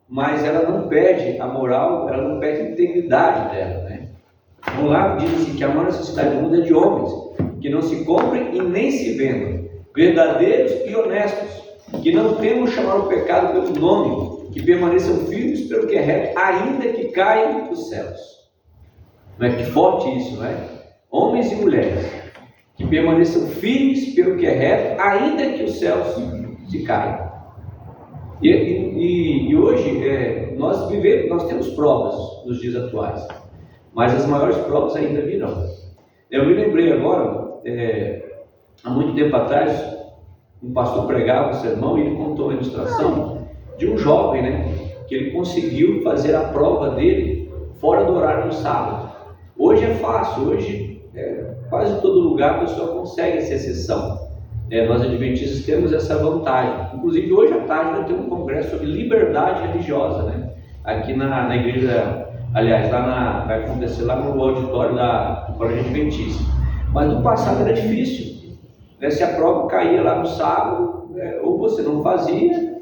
mas ela não perde a moral, ela não perde a integridade dela, né? Vamos lá, diz assim, que a maior necessidade do mundo é de homens, que não se comprem e nem se vendam, verdadeiros e honestos, que não temam chamar o pecado pelo nome, que permaneçam firmes pelo que é reto, ainda que caiam dos céus. Não é que forte isso, não é? Homens e mulheres, que permaneçam firmes pelo que é reto, ainda que os céus se caiam. E hoje nós temos provas nos dias atuais, mas as maiores provas ainda virão. Eu me lembrei agora, há muito tempo atrás, um pastor pregava um sermão e ele contou uma ilustração de um jovem, né, que ele conseguiu fazer a prova dele fora do horário do sábado. Hoje é fácil, hoje quase todo lugar a pessoa consegue essa exceção. Nós adventistas temos essa vantagem. Inclusive hoje à tarde vai ter um congresso sobre liberdade religiosa, né? Aqui na igreja, aliás, vai acontecer lá no auditório do Colégio Adventista. Mas no passado era difícil, né? Se a prova caía lá no sábado, ou você não fazia,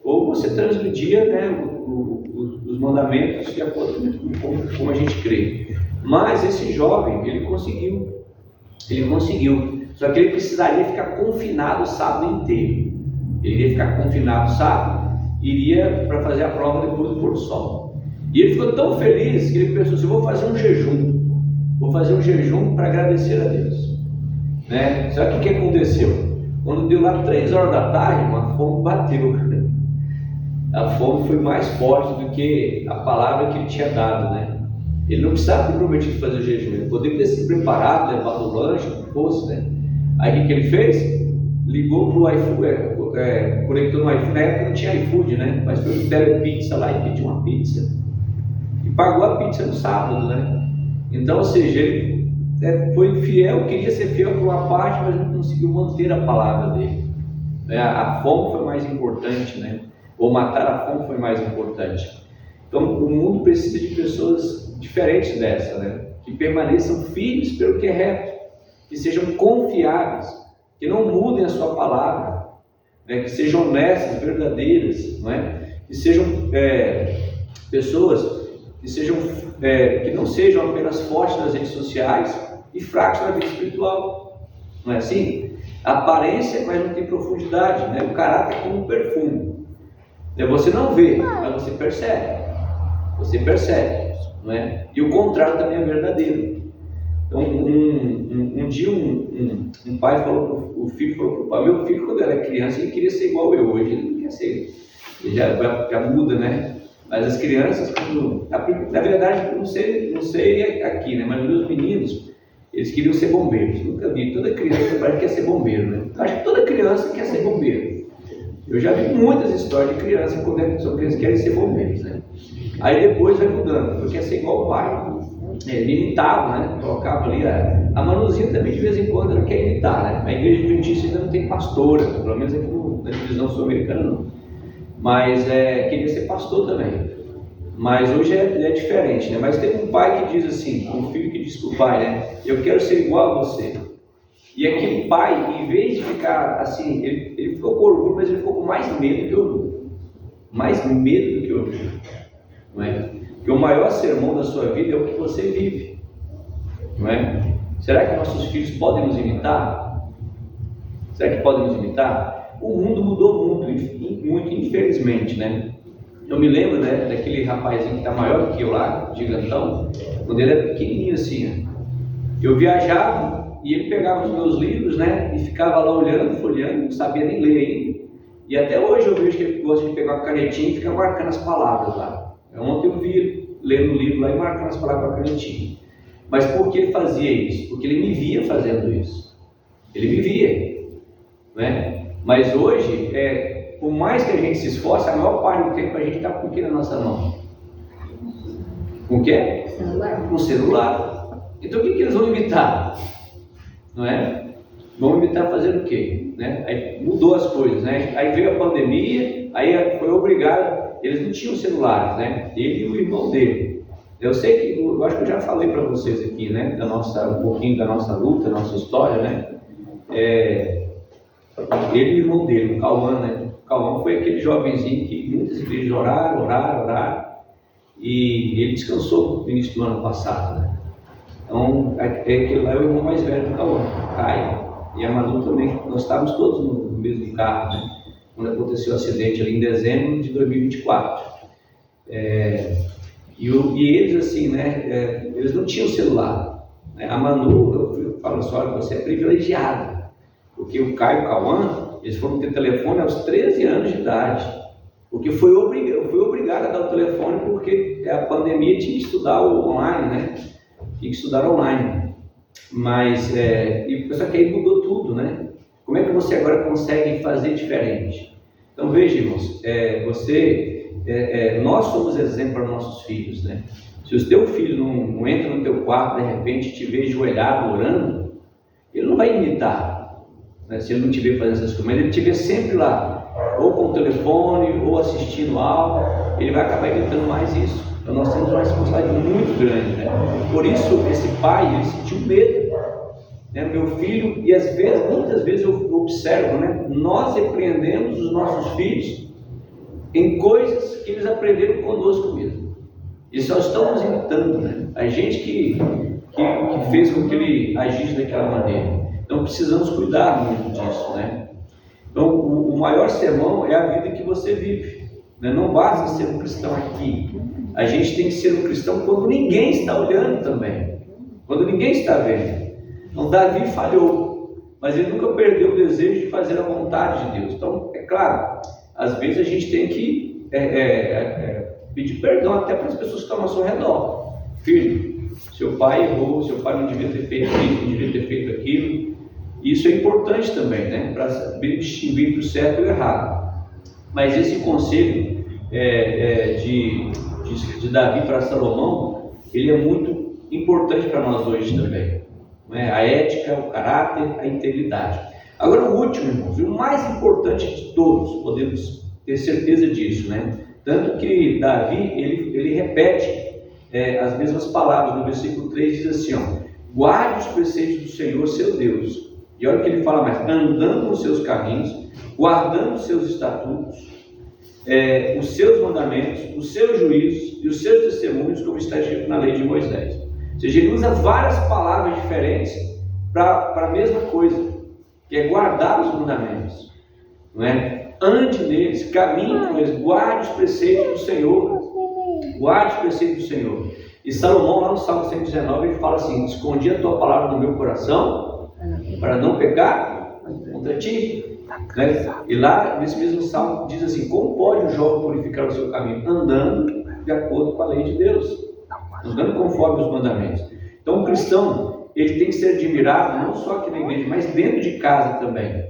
ou você transgredia, né, os mandamentos de acordo com como a gente crê. Mas esse jovem, ele conseguiu. Só que ele precisaria ficar confinado o sábado inteiro. Ele iria ficar confinado o sábado, iria para fazer a prova depois do pôr do sol. E ele ficou tão feliz que ele pensou assim: vou fazer um jejum para agradecer a Deus, né? Só que o que aconteceu? Quando deu lá 3 horas da tarde, uma fome bateu. A fome foi mais forte do que a palavra que ele tinha dado, né? Ele não precisava ter prometido fazer o jejum, ele poderia ter se preparado, levado o lanche, o que fosse, né? Aí o que ele fez? Ligou para o iFood, conectou no iFood. Na época não tinha iFood, né? Mas foi o Telepizza lá e pediu uma pizza. E pagou a pizza no sábado, né? Então, ou seja, ele foi fiel, queria ser fiel por uma parte, mas não conseguiu manter a palavra dele. A fome foi mais importante, né? Ou matar a fome foi mais importante. Então, o mundo precisa de pessoas diferentes dessa, né? Que permaneçam firmes pelo que é reto, que sejam confiáveis, que não mudem a sua palavra, né? Que sejam honestas, verdadeiras, não é? Que sejam pessoas que não sejam apenas fortes nas redes sociais e fracos na vida espiritual, não é assim? A aparência, mas não tem profundidade, né? O caráter é como um perfume, né? Você não vê, mas você percebe, não é? E o contrário também é verdadeiro. Então, um dia um pai o filho falou para o pai: meu filho, quando era criança, ele queria ser igual eu. Hoje ele não quer ser, ele já muda, né? Mas as crianças, na verdade, não sei aqui, né? Mas os meus meninos, eles queriam ser bombeiros. Nunca vi. Toda criança parece que quer ser bombeiro, né? Acho que toda criança quer ser bombeiro. Eu já vi muitas histórias de crianças quando são crianças que querem ser bombeiros, né? Aí depois vai mudando, porque quer ser igual o pai. Ele imitava, né? Colocava ali a Manuzinha também de vez em quando ela quer imitar, né? A igreja adventista ainda não tem pastora, pelo menos aqui na divisão sul-americana não. Mas queria ser pastor também. Mas hoje é diferente, né? Mas tem um pai que diz assim, um filho que diz para o pai, né? Eu quero ser igual a você. E aquele pai, em vez de ficar assim, ele ficou com orgulho, mas ele ficou com mais medo que orgulho. Mais medo do que orgulho, não é? Porque o maior sermão da sua vida é o que você vive, não é? Será que nossos filhos podem nos imitar? Será que podem nos imitar? O mundo mudou muito, infelizmente, né? Eu me lembro, né, daquele rapazinho que está maior do que eu lá, gigantão, quando ele era pequenininho assim, eu viajava e ele pegava os meus livros, né, e ficava lá olhando, folheando, não sabia nem ler ainda. E até hoje eu vejo que ele gosta de pegar uma canetinha e ficar marcando as palavras lá. Ontem eu vi ele lendo o livro lá e marcando as palavras com a canetinha. Mas por que ele fazia isso? Porque ele me via fazendo isso. Ele me via, né? Mas hoje, por mais que a gente se esforce, a maior parte do tempo a gente está com o que na nossa mão? Com o quê? Celular. Com o celular. Então o que eles vão imitar? Não é? Vão imitar fazendo o quê? Né? Aí mudou as coisas, né? Aí veio a pandemia, aí foi obrigado. Eles não tinham celulares, né? Ele e o irmão dele. Eu sei que, eu acho que eu já falei para vocês aqui, né? Um pouquinho da nossa luta, da nossa história, né? Ele e o irmão dele, o Cauã, né? Cauã foi aquele jovenzinho que muitas igrejas oraram, e ele descansou no início do ano passado, né? Então, aquele lá é o irmão mais velho do Cauã, Caio, e a Manu também. Nós estávamos todos no mesmo carro, né? Quando aconteceu o acidente ali em dezembro de 2024. E eles, assim, né? Eles não tinham celular, né? A Manu, eu falo assim, olha, você é privilegiada, porque o Caio e o Cauã, eles foram ter telefone aos 13 anos de idade, porque foi obrigado a dar o telefone, porque a pandemia tinha que estudar online, né? Tinha que estudar online. Mas, só que aí mudou tudo, né? Como é que você agora consegue fazer diferente? Então, veja, irmãos, nós somos exemplo para nossos filhos, né? Se o teu filho não entra no teu quarto, de repente, te vê ajoelhado, orando, ele não vai imitar, né? Se ele não te vê fazendo essas coisas, mas ele te vê sempre lá, ou com o telefone, ou assistindo algo, ele vai acabar imitando mais isso. Então nós temos uma responsabilidade muito grande, né? Por isso esse pai, ele sentiu medo, né? Meu filho, e muitas vezes eu observo, né? Nós repreendemos os nossos filhos em coisas que eles aprenderam conosco mesmo, e só estamos imitando, né? A gente que fez com que ele agisse daquela maneira. Então precisamos cuidar muito disso, né? Então o maior sermão é a vida que você vive, né? Não basta ser um cristão aqui. A gente tem que ser um cristão quando ninguém está olhando também, quando ninguém está vendo. Então Davi falhou, mas ele nunca perdeu o desejo de fazer a vontade de Deus. Então, é claro, às vezes a gente tem que pedir perdão até para as pessoas que estão ao nosso redor. Filho, seu pai errou, seu pai não devia ter feito isso, não devia ter feito aquilo. Isso é importante também, né? Para saber distinguir entre o certo e o errado. Mas esse conselho de Davi para Salomão, ele é muito importante para nós hoje também, né? A ética, o caráter, a integridade. Agora o último, irmãos, e o mais importante de todos, podemos ter certeza disso, né? Tanto que Davi, ele repete as mesmas palavras. No versículo 3 diz assim, guarde os preceitos do Senhor, seu Deus. E olha o que ele fala mais, andando nos seus caminhos, guardando os seus estatutos, os seus mandamentos, os seus juízos e os seus testemunhos, como está escrito na lei de Moisés. Ou seja, ele usa várias palavras diferentes para a mesma coisa, que é guardar os mandamentos, não é? Ande neles, caminhe com eles, guarde os preceitos do Senhor, guarde os preceitos do Senhor. E Salomão, lá no Salmo 119, ele fala assim, escondi a tua palavra no meu coração, para não pecar contra ti, né? E lá nesse mesmo salmo diz assim, como pode o jovem purificar o seu caminho? Andando de acordo com a lei de Deus, andando conforme os mandamentos. Então o cristão, ele tem que ser admirado, não só aqui na igreja, mas dentro de casa também.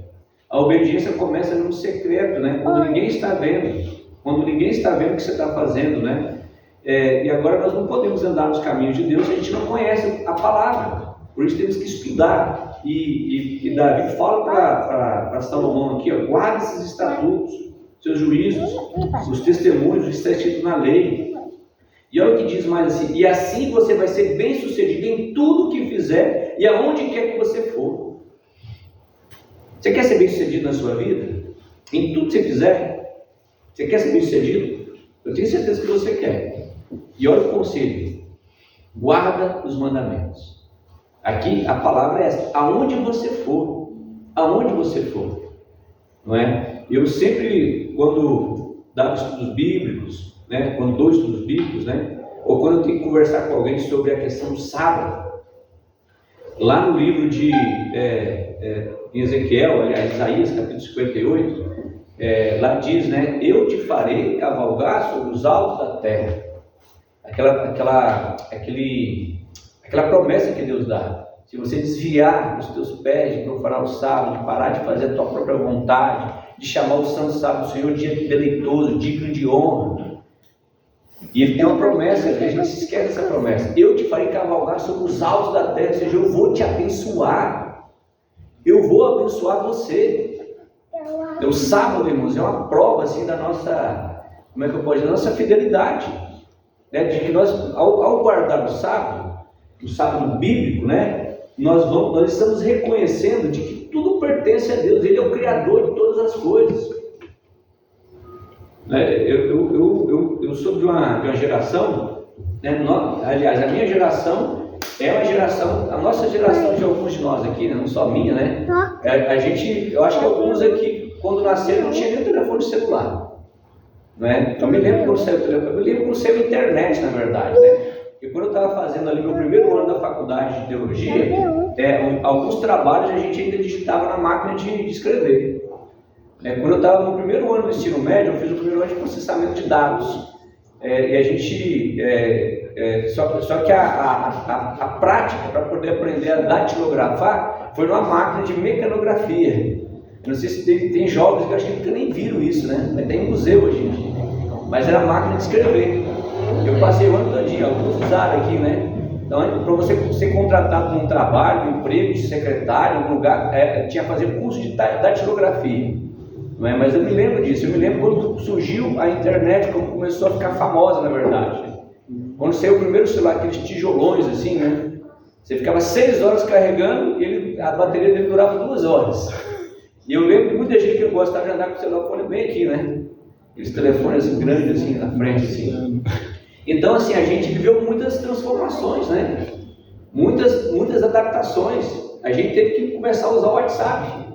A obediência começa no secreto, né? Quando ninguém está vendo, o que você está fazendo, né? E agora nós não podemos andar nos caminhos de Deus se a gente não conhece a palavra. Por isso temos que estudar. E Davi fala para Salomão aqui, guarda esses estatutos, seus juízos, os testemunhos, o que está escrito na lei. E olha o que diz mais assim, e assim você vai ser bem sucedido em tudo que fizer e aonde quer que você for. Você quer ser bem sucedido na sua vida? Em tudo que você fizer? Você quer ser bem sucedido? Eu tenho certeza que você quer. E olha o conselho, guarda os mandamentos. Aqui a palavra é essa, aonde você for, não é? Eu sempre, quando dava estudos bíblicos, né? Quando dou estudos bíblicos, né? Ou quando eu tenho que conversar com alguém sobre a questão do sábado, lá no livro de em Ezequiel, aliás, Isaías, capítulo 58, lá diz, né? Eu te farei cavalgar sobre os altos da terra. Aquela promessa que Deus dá. Se você desviar os teus pés de profanar o sábado, de parar de fazer a tua própria vontade, de chamar o santo sábado do Senhor dia deleitoso, digno de honra. E ele tem uma promessa, que a gente se esquece dessa promessa. Eu te farei cavalgar sobre os altos da terra, ou seja, eu vou te abençoar. Eu vou abençoar você. O sábado, irmãos, é uma prova assim da nossa, como é que eu posso dizer, da nossa fidelidade, né? De que nós, ao guardar o sábado bíblico, né? Nós estamos reconhecendo de que tudo pertence a Deus. Ele é o Criador de todas as coisas. Eu sou de uma geração, né, aliás, a minha geração é uma geração, a nossa geração de alguns de nós aqui, né, não só minha, né? Eu acho que alguns aqui, quando nasceram, não tinha nem telefone celular. Né? Eu me lembro quando saiu o telefone, eu me lembro quando saiu a internet, na verdade, né? E quando eu estava fazendo ali meu primeiro ano da faculdade de teologia, alguns trabalhos a gente ainda digitava na máquina de escrever. Quando eu estava no primeiro ano do ensino médio, eu fiz o primeiro ano de processamento de dados. E a gente, só que a prática para poder aprender a datilografar foi numa máquina de mecanografia. Eu não sei se tem jovens que acho que nunca nem viram isso, né? Mas tem museu hoje em dia. Mas era a máquina de escrever. Eu passei o ano todinho, alguns usaram aqui, né? Então, para você ser contratado para um trabalho, um emprego de secretário, em algum lugar, tinha que fazer curso de datilografia. Não é? Mas eu me lembro disso, eu me lembro quando surgiu a internet, como começou a ficar famosa, na verdade. Quando saiu o primeiro celular, aqueles tijolões assim, né? Você ficava 6 horas carregando e a bateria dele durava 2 horas. E eu lembro que muita gente que gostava de andar com o telefone bem aqui, né? Aqueles telefones assim, grandes assim, na frente, assim. Então, assim, a gente viveu muitas transformações, né? Muitas adaptações. A gente teve que começar a usar o WhatsApp,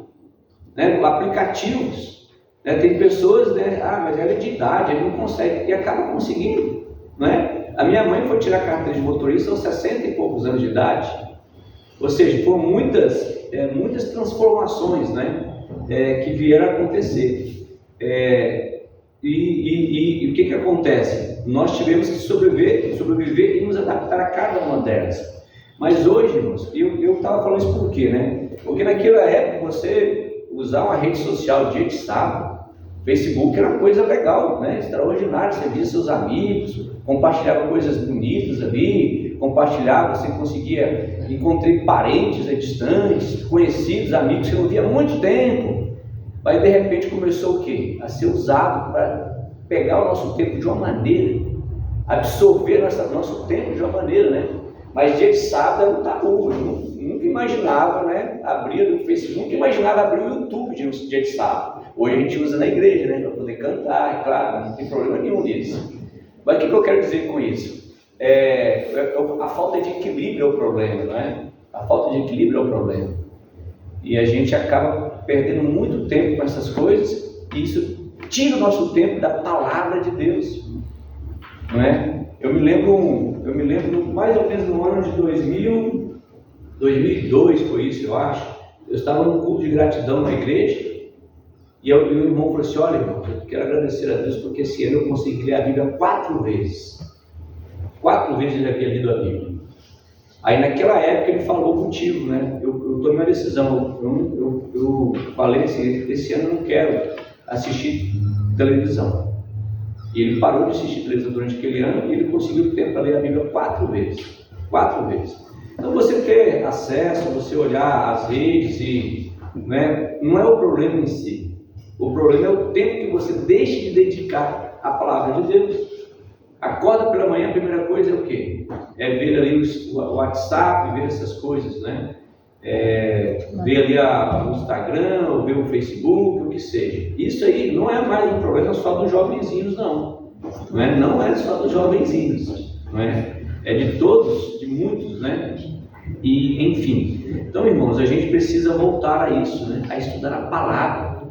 né? Aplicativos. Né? Tem pessoas, né? Mas ela é de idade, ele não consegue, e acaba conseguindo, né? A minha mãe foi tirar carteira de motorista aos 60 e poucos anos de idade. Ou seja, foram muitas transformações, né? Que vieram a acontecer. E o que acontece? Nós tivemos que sobreviver e nos adaptar a cada uma delas. Mas hoje, irmãos, eu estava falando isso por quê, né? Porque naquela época você usar uma rede social dia de sábado, Facebook era uma coisa legal, né? Extraordinária, você via seus amigos, compartilhava coisas bonitas ali, você conseguia, encontrei parentes distantes, conhecidos, amigos que eu não via há muito tempo. Mas de repente começou o quê? A ser usado para pegar o nosso tempo de uma maneira, absorver nosso tempo de uma maneira, né? Mas dia de sábado era um tabu, eu nunca imaginava, né? Abrir o Facebook, nunca imaginava abrir o YouTube dia de sábado. Hoje a gente usa na igreja, né? Para poder cantar, é claro, não tem problema nenhum nisso. Mas o que eu quero dizer com isso? A falta de equilíbrio é o problema, não é? A falta de equilíbrio é o problema. E a gente acaba perdendo muito tempo com essas coisas, e isso tira o nosso tempo da palavra de Deus, não é? Eu me lembro mais ou menos no ano de 2002 foi isso, eu acho. Eu estava num culto de gratidão na igreja, e o meu irmão falou assim: olha, irmão, eu quero agradecer a Deus porque esse ano eu consegui ler a Bíblia 4 vezes. 4 vezes ele havia lido a Bíblia. Aí naquela época ele falou o motivo, né? Eu tomei uma decisão, eu falei assim: esse ano eu não quero assistir televisão. E ele parou de assistir televisão durante aquele ano e ele conseguiu tempo para ler a Bíblia 4 vezes. 4 vezes. Então você ter acesso, você olhar as redes, né? Não é o problema em si. O problema é o tempo que você deixa de dedicar à palavra de Deus. Acorda pela manhã, a primeira coisa é o quê? É ver ali o WhatsApp, ver essas coisas, né? Ver ali o Instagram, ou ver o Facebook, o que seja. Isso aí não é mais um problema só dos jovenzinhos, não. Não é só dos jovenzinhos, não é? É de todos, de muitos, né? E, enfim. Então, irmãos, a gente precisa voltar a isso, né? A estudar a palavra,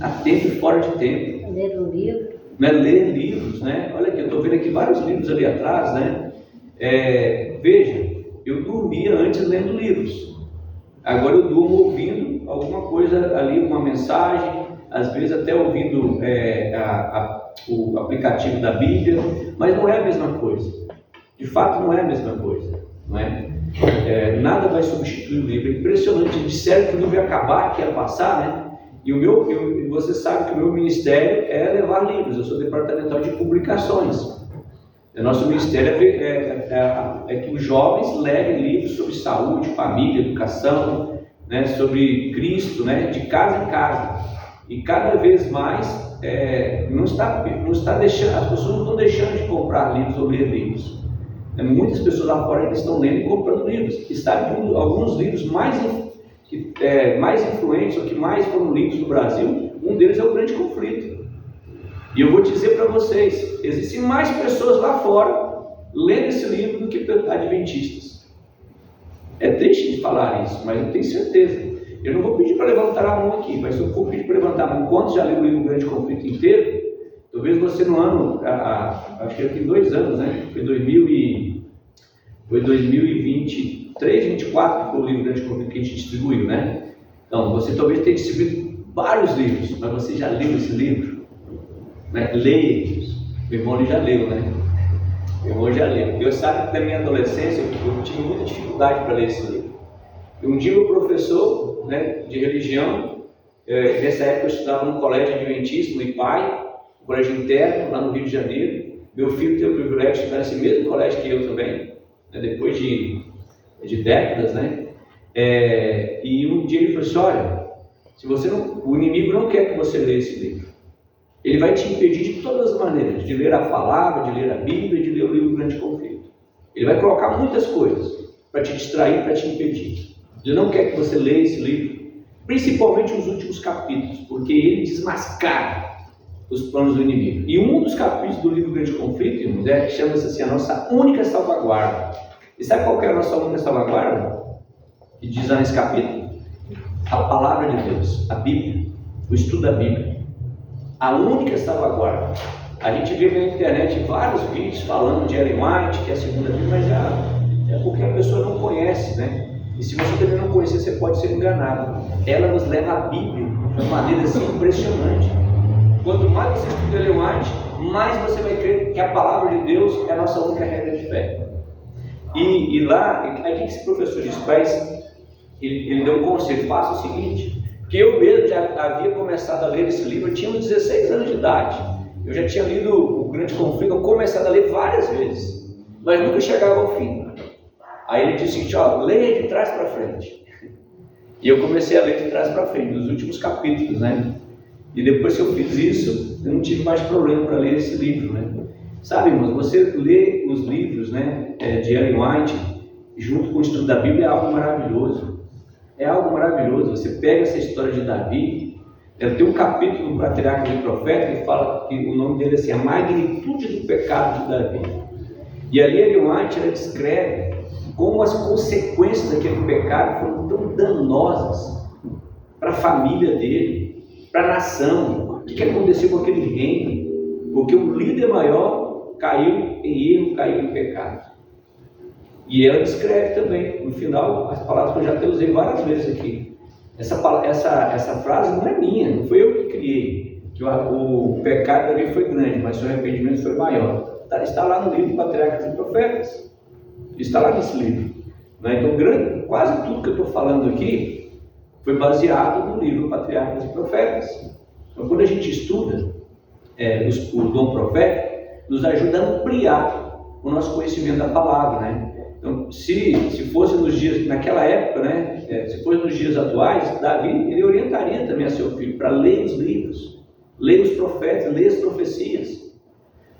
a tempo e fora de tempo. Ler um livro. Ler livros, né? Olha aqui, eu estou vendo aqui vários livros ali atrás, né? Veja, eu dormia antes lendo livros. Agora eu durmo ouvindo alguma coisa ali, uma mensagem, às vezes até ouvindo o aplicativo da Bíblia, mas não é a mesma coisa. De fato, não é a mesma coisa, não é? Nada vai substituir o livro. É impressionante. Disseram que o livro ia acabar, que ia passar, né? E você sabe que o meu ministério é levar livros. Eu sou departamental de publicações. O nosso ministério é que os jovens levem livros sobre saúde, família, educação, né, sobre Cristo, né, de casa em casa. E cada vez mais não está deixando, as pessoas não estão deixando de comprar livros ou ler livros. Muitas pessoas lá fora ainda estão lendo e comprando livros. E sabe que alguns livros mais influentes, ou que mais foram lidos no Brasil, um deles é o Grande Conflito. E eu vou dizer para vocês, existem mais pessoas lá fora lendo esse livro do que adventistas. É triste de falar isso, mas eu tenho certeza. Eu não vou pedir para levantar a mão aqui, mas se eu for pedir para levantar a mão, quantos já leu o livro Grande Conflito inteiro? Talvez você no ano, acho que tem 2 anos, né? Foi 2023, 2024 que foi o livro Grande Conflito que a gente distribuiu, né? Então, você talvez tenha distribuído vários livros, mas você já leu esse livro? Né? Leia isso. Meu irmão ele já leu, né? Meu irmão já leu. Eu sabe que na minha adolescência eu tive muita dificuldade para ler esse livro. E um dia o professor, né, de religião, nessa época eu estudava num colégio adventista, no IPAI, um colégio interno, lá no Rio de Janeiro. Meu filho teve o privilégio de estudar nesse mesmo colégio que eu também, né, depois de décadas, né? E um dia ele falou assim: olha, se você não, o inimigo não quer que você leia esse livro. Ele vai te impedir de todas as maneiras, de ler a palavra, de ler a Bíblia, de ler o livro Grande Conflito. Ele vai colocar muitas coisas para te distrair, para te impedir. Ele não quer que você leia esse livro, principalmente os últimos capítulos, porque ele desmascara os planos do inimigo. E um dos capítulos do livro Grande Conflito, irmãos, chama-se assim, a nossa única salvaguarda. E sabe qual que é a nossa única salvaguarda? Que diz lá nesse capítulo? A palavra de Deus, a Bíblia, o estudo da Bíblia. A única salvaguarda. A gente vê na internet vários vídeos falando de Ellen White, que é a segunda Bíblia, mas é porque a pessoa não conhece, né? E se você também não conhecer, você pode ser enganado. Ela nos leva à Bíblia de uma maneira assim impressionante. Quanto mais você estuda Ellen White, mais você vai crer que a palavra de Deus é a nossa única regra de fé. E lá, aí o que esse professor disse? Ele deu um conselho: faça o seguinte, porque eu mesmo já havia começado a ler esse livro, eu tinha uns 16 anos de idade, eu já tinha lido o Grande Conflito, eu começado a ler várias vezes, mas nunca chegava ao fim. Aí ele disse o seguinte: ó, leia de trás para frente. E eu comecei a ler de trás para frente, nos últimos capítulos, né? E depois que eu fiz isso, eu não tive mais problema para ler esse livro, né? Sabe, irmãos, você lê os livros, né, de Ellen White, junto com o estudo da Bíblia, é algo maravilhoso. É algo maravilhoso. Você pega essa história de Davi, tem um capítulo no Patriarcas e Profetas que fala que o nome dele é assim, a magnitude do pecado de Davi. E ali Ellen White, ela descreve como as consequências daquele pecado foram tão danosas para a família dele, para a nação. O que aconteceu com aquele reino? Porque o líder maior caiu em erro, caiu em pecado. E ela descreve também, no final, as palavras que eu já até usei várias vezes aqui. Essa frase não é minha, não foi eu que criei, que o pecado ali foi grande, mas o arrependimento foi maior. Está lá no livro Patriarcas e Profetas. Está lá nesse livro. Né? Então, quase tudo que eu estou falando aqui foi baseado no livro Patriarcas e Profetas. Então, quando a gente estuda o dom profético, nos ajuda a ampliar o nosso conhecimento da palavra, né? Então, se fosse nos dias, naquela época, né, se fosse nos dias atuais, Davi, ele orientaria também a seu filho para ler os livros, ler os profetas, ler as profecias,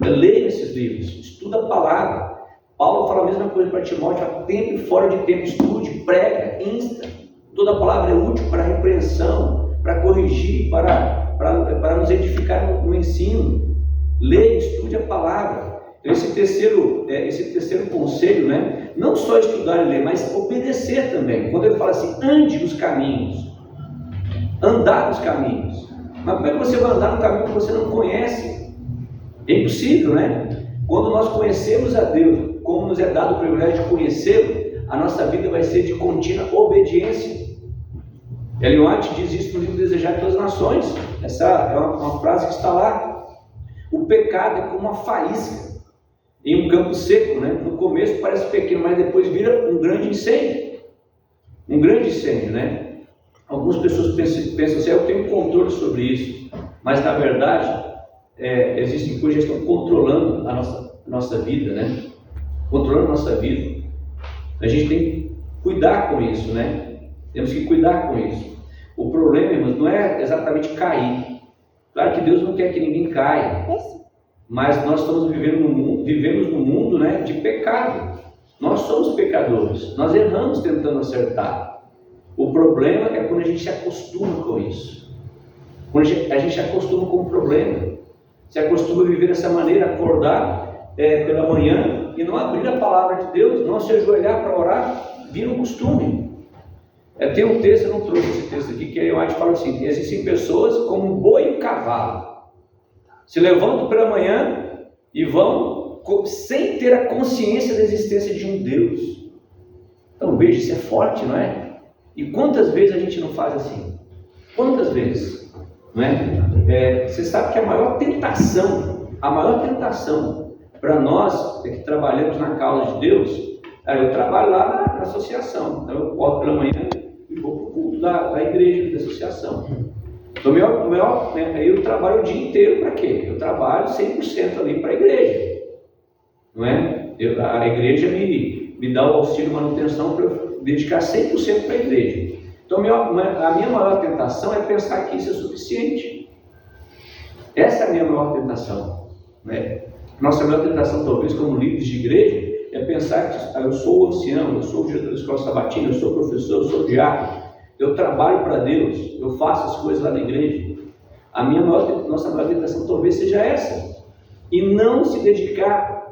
leia esses livros, estuda a palavra. Paulo fala a mesma coisa para Timóteo: a tempo e fora de tempo, estude, prega, insta. Toda a palavra é útil para a repreensão, para corrigir, para nos edificar no ensino. Leia, estude a palavra. Esse terceiro conselho, né? Não só estudar e ler, mas obedecer também. Quando ele fala assim, ande nos caminhos, andar nos caminhos. Mas como é que você vai andar no caminho que você não conhece? É impossível, né? Quando nós conhecemos a Deus, como nos é dado o privilégio de conhecê-lo, a nossa vida vai ser de contínua obediência. Ellen White diz isso no livro Desejar Todas as Nações. Essa é uma frase que está lá. O pecado é como uma faísca em um campo seco, né? No começo parece pequeno, mas depois vira um grande incêndio. Um grande incêndio, né? Algumas pessoas pensam assim: eu tenho controle sobre isso. Mas na verdade, existem coisas que estão controlando a nossa vida, né? Controlando a nossa vida. A gente tem que cuidar com isso, né? Temos que cuidar com isso. O problema, irmãos, não é exatamente cair. Claro que Deus não quer que ninguém caia, mas nós vivemos num mundo, né, de pecado. Nós somos pecadores, nós erramos tentando acertar. O problema é quando a gente se acostuma com isso, quando a gente se acostuma com o problema. se acostuma a viver dessa maneira, acordar pela manhã e não abrir a palavra de Deus, não se ajoelhar para orar, vira um costume. Tem um texto, eu não trouxe esse texto aqui, que eu acho que fala assim: existem pessoas como um boi e um cavalo, se levantam pela manhã e vão sem ter a consciência da existência de um Deus. Então veja, isso é forte, não é? E quantas vezes a gente não faz assim? Quantas vezes? Não é? Você sabe que a maior tentação para nós que trabalhamos na causa de Deus, eu trabalho lá na associação, então eu acordo pela manhã e vou para o culto da igreja, da associação. Então eu trabalho o dia inteiro para quê? Eu trabalho 100% ali para a igreja, não é? A igreja me dá o auxílio manutenção para eu dedicar 100% para a igreja. Então a minha maior tentação é pensar que isso é suficiente. Essa é a minha maior tentação, né? Nossa maior tentação, talvez, como líderes de igreja, é pensar que eu sou o ancião, eu sou o diretor da escola sabatina, eu sou o professor, eu sou o diácono, eu trabalho para Deus, eu faço as coisas lá na igreja. Nossa maior tentação talvez seja essa, e não se dedicar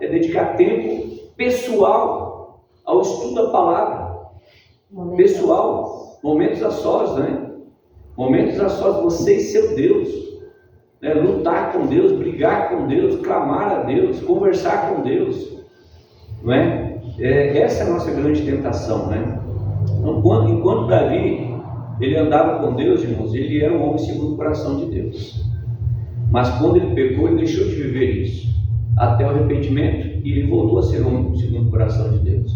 tempo pessoal ao estudo da palavra, pessoal, momentos a sós, né? Momentos a sós, você e seu Deus, né? Lutar com Deus, brigar com Deus, clamar a Deus, conversar com Deus, não é? Essa é a nossa grande tentação, né? Então, enquanto Davi ele andava com Deus, irmãos, ele era um homem segundo o coração de Deus. Mas quando ele pecou, ele deixou de viver isso, até o arrependimento, e ele voltou a ser um homem segundo o coração de Deus.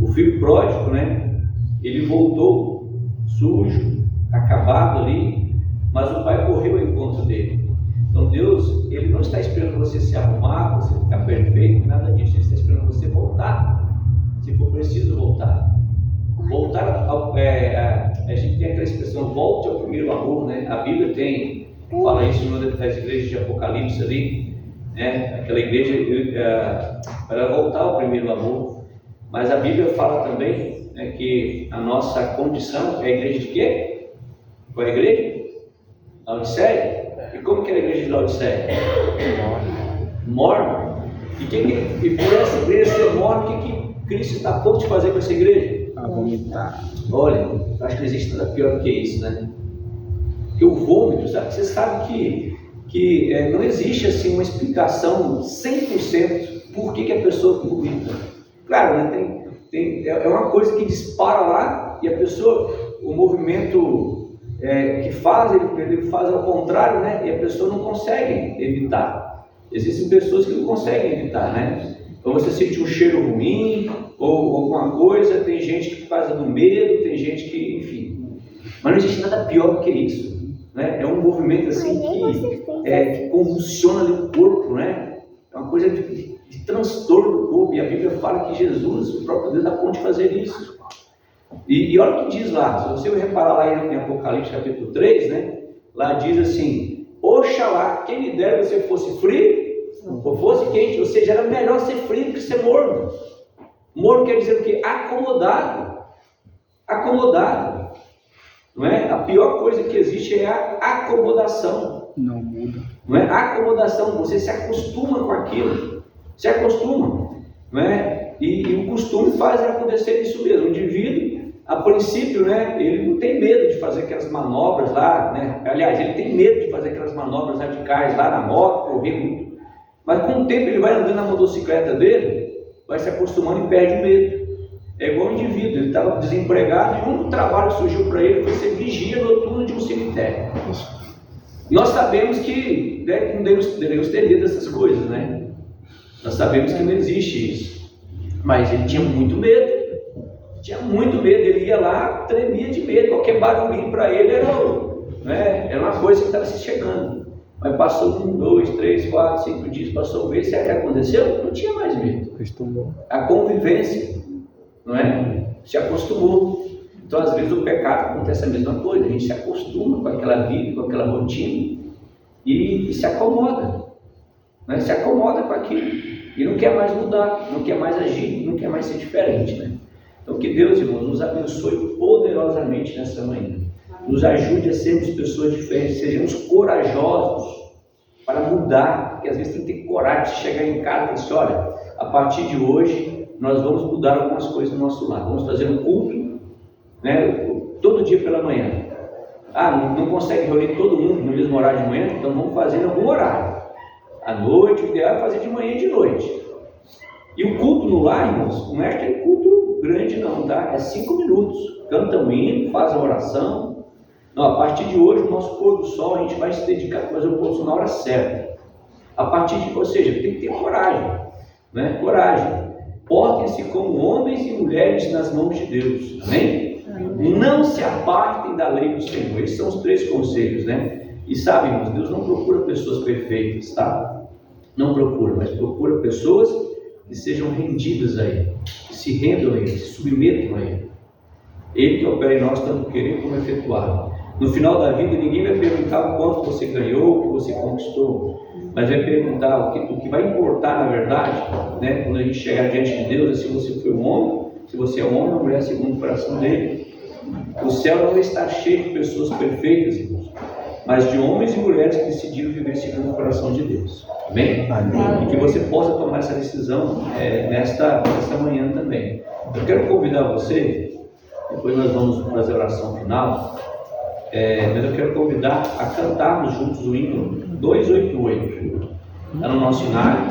O filho pródigo, né? Ele voltou sujo, acabado ali, mas o pai correu ao encontro dele. Então Deus, ele não está esperando você se arrumar, você ficar perfeito, nada disso. Ele está esperando você voltar, se for preciso voltar. A gente tem aquela expressão, volte ao primeiro amor, né? A Bíblia fala isso em uma das igrejas de Apocalipse ali, né? Aquela igreja para voltar ao primeiro amor. Mas a Bíblia fala também, né, que a nossa condição é a igreja de quê? Qual é a igreja? Laodiceia. E como que é a igreja de Laodiceia? Morna. E por essa igreja ser morna, o que Cristo está a ponto de fazer com essa igreja? A vomitar. Olha, acho que não existe nada pior do que isso, né? Porque o vômito, sabe? Você sabe que não existe assim uma explicação 100% por que a pessoa vomita. Claro, né? É uma coisa que dispara lá e a pessoa, o movimento que faz, ele faz ao contrário, né? E a pessoa não consegue evitar. Existem pessoas que não conseguem evitar, né? Então você sente um cheiro ruim ou alguma coisa, tem gente que faz do medo, tem gente que, enfim. Mas não existe nada pior do que isso, né? É um movimento assim que convulsiona ali o corpo, né? É uma coisa de transtorno do corpo, e a Bíblia fala que Jesus, o próprio Deus, dá conta de fazer isso. E olha o que diz lá, se você reparar lá em Apocalipse capítulo 3, né? Lá diz assim: oxalá, quem me dera você fosse frio ou fosse quente, ou seja, era melhor ser frio do que ser morno. Morno quer dizer o quê? Acomodado. Não é? A pior coisa que existe é a acomodação. Não muda. Não é? Acomodação, você se acostuma com aquilo. Se acostuma. Não é? E o costume faz acontecer isso mesmo. O indivíduo, a princípio, né, ele não tem medo de fazer aquelas manobras lá, né? Aliás, ele tem medo de fazer aquelas manobras radicais lá na moto, correr muito. Mas com o tempo ele vai andando na motocicleta dele, vai se acostumando e perde o medo. É igual o indivíduo, ele estava desempregado e um trabalho que surgiu para ele foi ser vigia noturno de um cemitério. Nós sabemos que não devemos ter medo dessas coisas, né? Nós sabemos que não existe isso. Mas ele tinha muito medo. Ele ia lá, tremia de medo, qualquer barulhinho para ele era uma coisa que estava se chegando. Mas passou 1, 2, 3, 4, 5 dias, passou um mês, sabe o que aconteceu? Não tinha mais medo. Acostumou. A convivência, não é? Se acostumou. Então, às vezes, o pecado acontece a mesma coisa, a gente se acostuma com aquela vida, com aquela rotina e se acomoda, né? Se acomoda com aquilo e não quer mais mudar, não quer mais agir, não quer mais ser diferente, né? Então, que Deus, irmãos, nos abençoe poderosamente nessa manhã. Nos ajude a sermos pessoas diferentes, sejamos corajosos para mudar, porque às vezes tem que ter coragem de chegar em casa e dizer assim, olha, a partir de hoje nós vamos mudar algumas coisas no nosso lar, vamos fazer um culto, né, todo dia pela manhã. Não consegue reunir todo mundo no mesmo horário de manhã, então vamos fazer em algum horário. À noite, o ideal é fazer de manhã e de noite. E o culto no lar, irmãos, não é aquele culto grande não, tá? É 5 minutos. Canta um hino, faz a oração. Não, a partir de hoje, o nosso pôr do sol, a gente vai se dedicar a fazer o pôr do sol na hora certa. Ou seja, tem que ter coragem, né? Coragem. Portem-se como homens e mulheres nas mãos de Deus. Amém? Não se apartem da lei do Senhor. Esses são os 3 conselhos, né? E sabe, irmãos, Deus não procura pessoas perfeitas, tá? Não procura, mas procura pessoas que sejam rendidas a Ele, que se rendam a Ele, se submetam a Ele. Ele que opera em nós tanto querer como efetuar. No final da vida, ninguém vai perguntar o quanto você ganhou, o que você conquistou, mas vai perguntar o que vai importar, na verdade, né, quando a gente chegar diante de Deus, é se você foi um homem, se você é um homem ou mulher segundo o coração dele. O céu não vai estar cheio de pessoas perfeitas, irmãos, mas de homens e mulheres que decidiram viver segundo o coração de Deus. Amém? Amém. E que você possa tomar essa decisão nesta manhã também. Eu quero convidar você, depois nós vamos fazer a oração final, mas eu quero convidar a cantarmos juntos o hino 288. Está no nosso cenário.